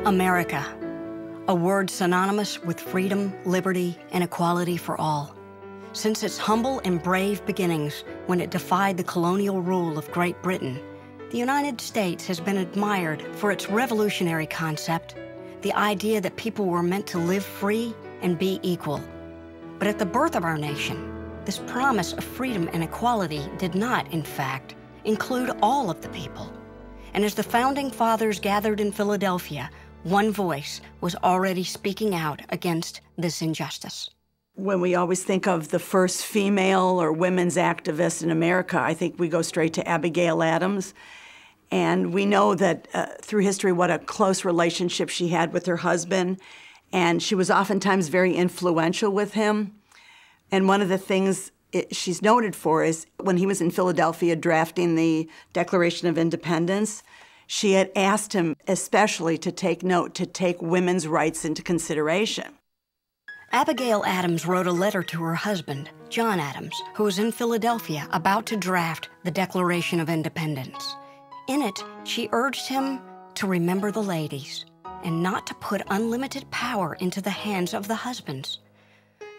America, a word synonymous with freedom, liberty, and equality for all. Since its humble and brave beginnings, when it defied the colonial rule of Great Britain, the United States has been admired for its revolutionary concept, the idea that people were meant to live free and be equal. But at the birth of our nation, this promise of freedom and equality did not, in fact, include all of the people. And as the Founding Fathers gathered in Philadelphia, one voice was already speaking out against this injustice. When we always think of the first female or women's activist in America, I think we go straight to Abigail Adams. And we know that through history what a close relationship she had with her husband. And she was oftentimes very influential with him. And one of the things she's noted for is when he was in Philadelphia drafting the Declaration of Independence, she had asked him especially to take note, to take women's rights into consideration. Abigail Adams wrote a letter to her husband, John Adams, who was in Philadelphia about to draft the Declaration of Independence. In it, she urged him to remember the ladies and not to put unlimited power into the hands of the husbands.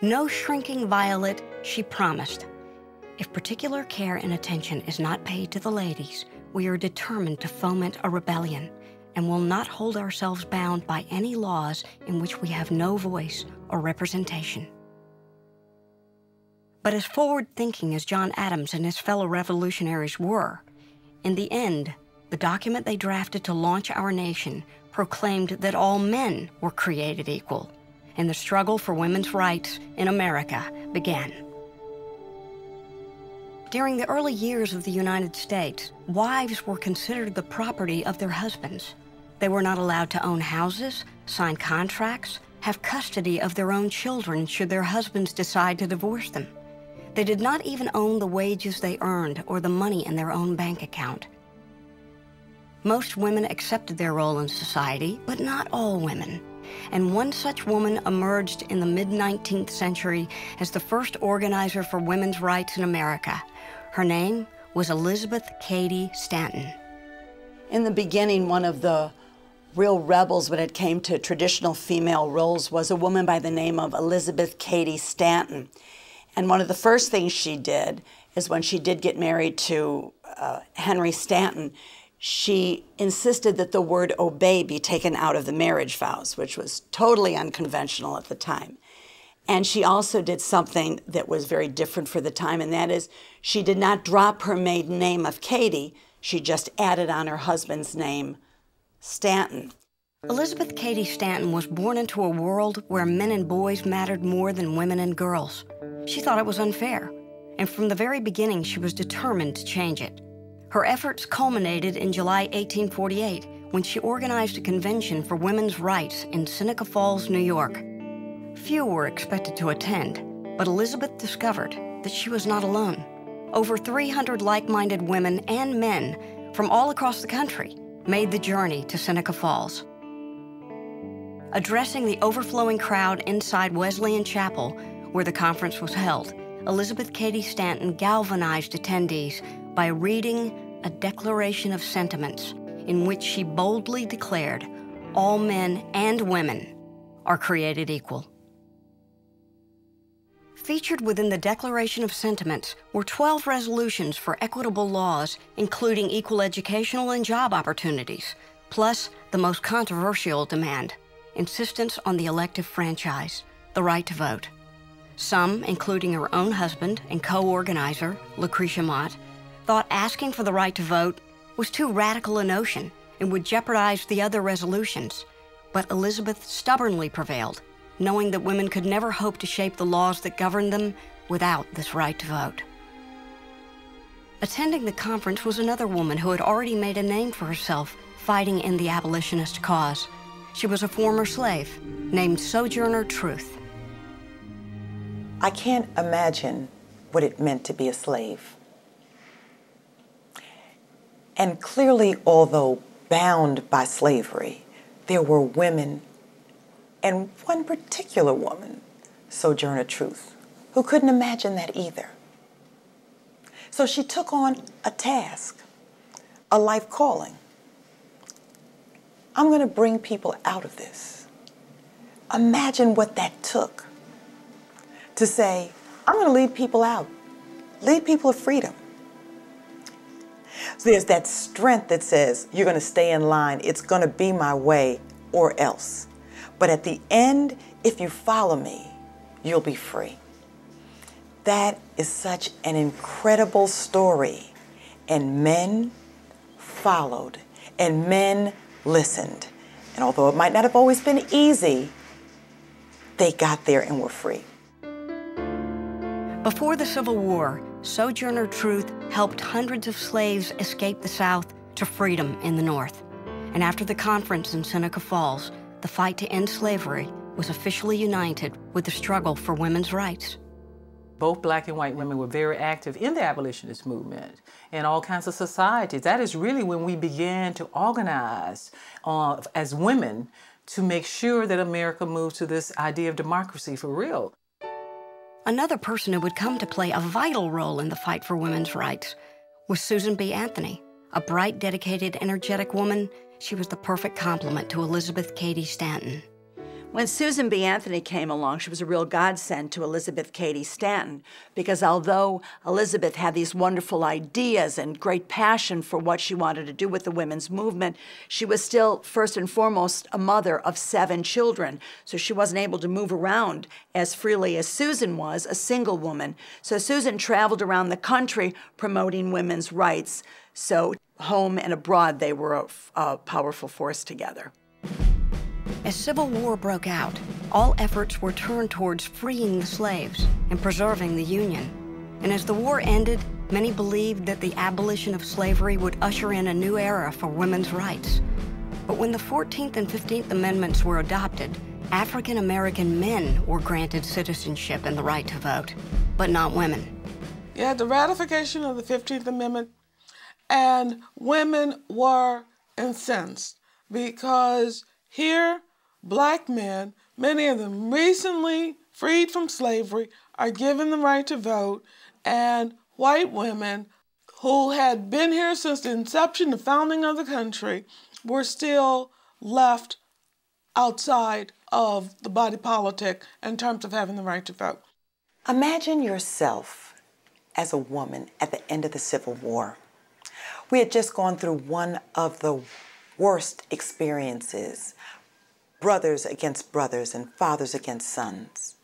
No shrinking violet, she promised. If particular care and attention is not paid to the ladies, we are determined to foment a rebellion and will not hold ourselves bound by any laws in which we have no voice or representation. But as forward-thinking as John Adams and his fellow revolutionaries were, in the end, the document they drafted to launch our nation proclaimed that all men were created equal, and the struggle for women's rights in America began. During the early years of the United States, wives were considered the property of their husbands. They were not allowed to own houses, sign contracts, have custody of their own children should their husbands decide to divorce them. They did not even own the wages they earned or the money in their own bank account. Most women accepted their role in society, but not all women. And one such woman emerged in the mid-19th century as the first organizer for women's rights in America. Her name was Elizabeth Cady Stanton. In the beginning, one of the real rebels when it came to traditional female roles was a woman by the name of Elizabeth Cady Stanton. And one of the first things she did is when she did get married to Henry Stanton, she insisted that the word obey be taken out of the marriage vows, which was totally unconventional at the time. And she also did something that was very different for the time, and that is she did not drop her maiden name of Cady, she just added on her husband's name, Stanton. Elizabeth Cady Stanton was born into a world where men and boys mattered more than women and girls. She thought it was unfair, and from the very beginning she was determined to change it. Her efforts culminated in July 1848 when she organized a convention for women's rights in Seneca Falls, New York. Few were expected to attend, but Elizabeth discovered that she was not alone. Over 300 like-minded women and men from all across the country made the journey to Seneca Falls. Addressing the overflowing crowd inside Wesleyan Chapel, where the conference was held, Elizabeth Cady Stanton galvanized attendees by reading a declaration of sentiments in which she boldly declared all men and women are created equal. Featured within the Declaration of Sentiments were 12 resolutions for equitable laws, including equal educational and job opportunities, plus the most controversial demand, insistence on the elective franchise, the right to vote. Some, including her own husband and co-organizer, Lucretia Mott, thought asking for the right to vote was too radical a notion and would jeopardize the other resolutions. But Elizabeth stubbornly prevailed, knowing that women could never hope to shape the laws that governed them without this right to vote. Attending the conference was another woman who had already made a name for herself fighting in the abolitionist cause. She was a former slave named Sojourner Truth. I can't imagine what it meant to be a slave. And clearly, although bound by slavery, there were women, and one particular woman, Sojourner Truth, who couldn't imagine that either. So she took on a task, a life calling. I'm going to bring people out of this. Imagine what that took to say, I'm going to lead people out, lead people to freedom. So there's that strength that says, you're going to stay in line, it's going to be my way or else. But at the end, if you follow me, you'll be free. That is such an incredible story. And men followed, and men listened. And although it might not have always been easy, they got there and were free. Before the Civil War, Sojourner Truth helped hundreds of slaves escape the South to freedom in the North. And after the conference in Seneca Falls, the fight to end slavery was officially united with the struggle for women's rights. Both black and white women were very active in the abolitionist movement in all kinds of societies. That is really when we began to organize as women to make sure that America moves to this idea of democracy for real. Another person who would come to play a vital role in the fight for women's rights was Susan B. Anthony. A bright, dedicated, energetic woman, she was the perfect complement to Elizabeth Cady Stanton. When Susan B. Anthony came along, she was a real godsend to Elizabeth Cady Stanton, because although Elizabeth had these wonderful ideas and great passion for what she wanted to do with the women's movement, she was still, first and foremost, a mother of 7 children. So she wasn't able to move around as freely as Susan was, a single woman. So Susan traveled around the country promoting women's rights. So home and abroad, they were a powerful force together. As Civil War broke out, all efforts were turned towards freeing the slaves and preserving the Union. And as the war ended, many believed that the abolition of slavery would usher in a new era for women's rights. But when the 14th and 15th Amendments were adopted, African American men were granted citizenship and the right to vote, but not women. You had the ratification of the 15th Amendment, and women were incensed because here, black men, many of them recently freed from slavery, are given the right to vote, and white women who had been here since the inception, the founding of the country, were still left outside of the body politic in terms of having the right to vote. Imagine yourself as a woman at the end of the Civil War. We had just gone through one of the worst experiences, brothers against brothers and fathers against sons.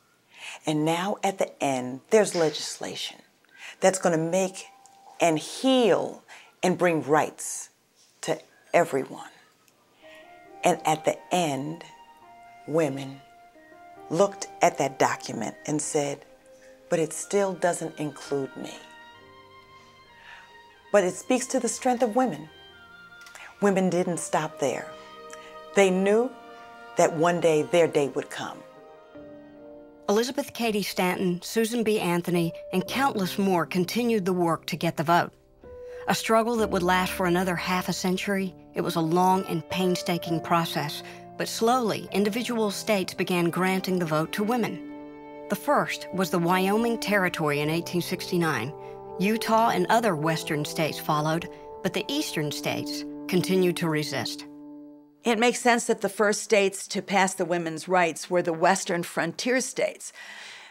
And now at the end, there's legislation that's going to make and heal and bring rights to everyone. And at the end, women looked at that document and said, but it still doesn't include me. But it speaks to the strength of women. Women didn't stop there. They knew that one day their day would come. Elizabeth Cady Stanton, Susan B. Anthony, and countless more continued the work to get the vote. A struggle that would last for another half a century, it was a long and painstaking process, but slowly, individual states began granting the vote to women. The first was the Wyoming Territory in 1869. Utah and other western states followed, but the eastern states continued to resist. It makes sense that the first states to pass the women's rights were the western frontier states,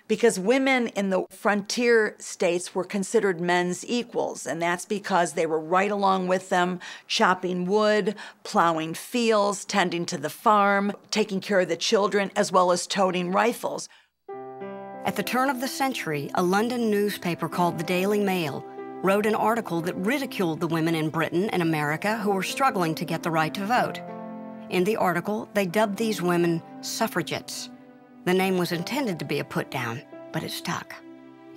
because women in the frontier states were considered men's equals, and that's because they were right along with them, chopping wood, plowing fields, tending to the farm, taking care of the children, as well as toting rifles. At the turn of the century, a London newspaper called the Daily Mail wrote an article that ridiculed the women in Britain and America who were struggling to get the right to vote. In the article, they dubbed these women suffragettes. The name was intended to be a put-down, but it stuck,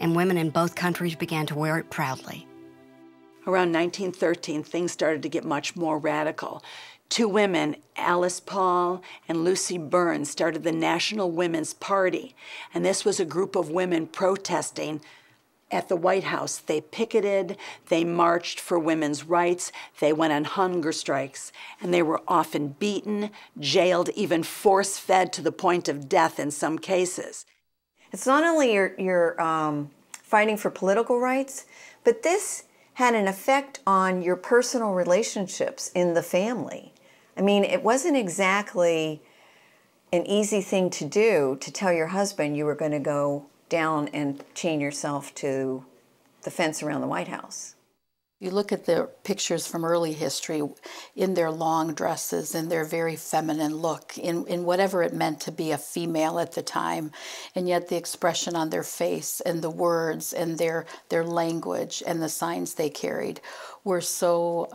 and women in both countries began to wear it proudly. Around 1913, things started to get much more radical. Two women, Alice Paul and Lucy Burns, started the National Women's Party, and this was a group of women protesting at the White House. They picketed, they marched for women's rights, they went on hunger strikes, and they were often beaten, jailed, even force-fed to the point of death in some cases. It's not only you're fighting for political rights, but this had an effect on your personal relationships in the family. I mean, it wasn't exactly an easy thing to do to tell your husband you were going to go down and chain yourself to the fence around the White House. You look at the pictures from early history in their long dresses and their very feminine look, in whatever it meant to be a female at the time, and yet the expression on their face and the words and their language and the signs they carried were so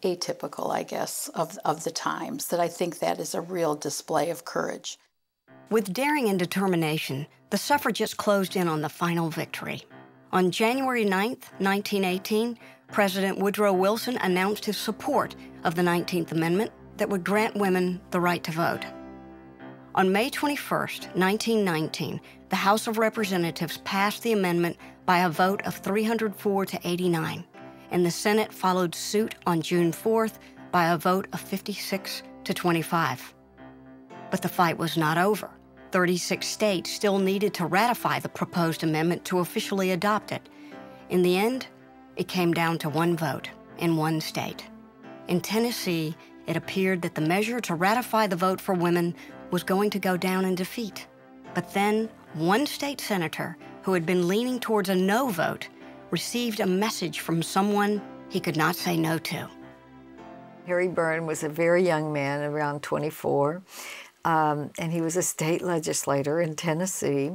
atypical, I guess, of the times, that I think that is a real display of courage. With daring and determination, the suffragists closed in on the final victory. On January 9, 1918, President Woodrow Wilson announced his support of the 19th Amendment that would grant women the right to vote. On May 21, 1919, the House of Representatives passed the amendment by a vote of 304 to 89, and the Senate followed suit on June 4th by a vote of 56 to 25. But the fight was not over. 36 states still needed to ratify the proposed amendment to officially adopt it. In the end, it came down to one vote in one state. In Tennessee, it appeared that the measure to ratify the vote for women was going to go down in defeat. But then, one state senator who had been leaning towards a no vote received a message from someone he could not say no to. Harry Byrne was a very young man, around 24. And he was a state legislator in Tennessee,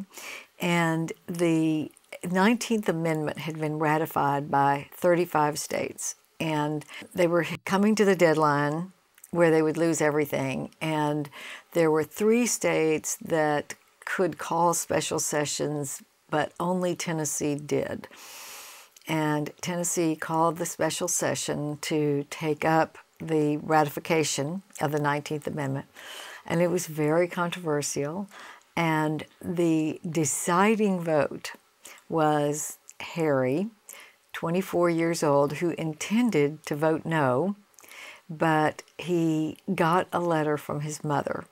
and the 19th Amendment had been ratified by 35 states, and they were coming to the deadline where they would lose everything, and there were 3 states that could call special sessions, but only Tennessee did. And Tennessee called the special session to take up the ratification of the 19th Amendment. And it was very controversial, and the deciding vote was Harry, 24 years old, who intended to vote no, but he got a letter from his mother,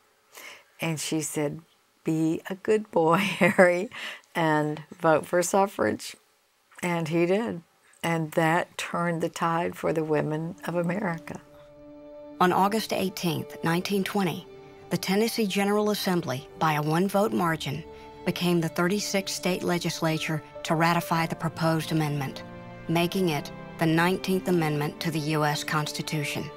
and she said, "Be a good boy, Harry, and vote for suffrage." And he did, and that turned the tide for the women of America. On August 18, 1920, the Tennessee General Assembly, by a one-vote margin, became the 36th state legislature to ratify the proposed amendment, making it the 19th Amendment to the U.S. Constitution.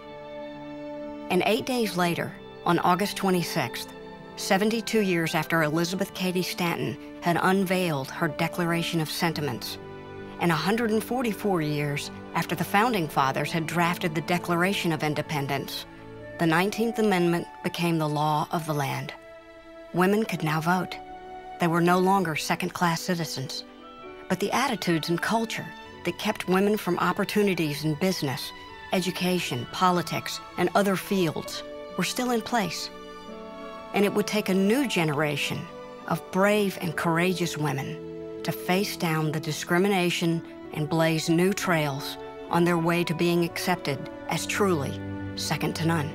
And 8 days later, on August 26th, 72 years after Elizabeth Cady Stanton had unveiled her Declaration of Sentiments, and 144 years after the Founding Fathers had drafted the Declaration of Independence, the 19th Amendment became the law of the land. Women could now vote. They were no longer second-class citizens. But the attitudes and culture that kept women from opportunities in business, education, politics, and other fields were still in place. And it would take a new generation of brave and courageous women to face down the discrimination and blaze new trails on their way to being accepted as truly second to none.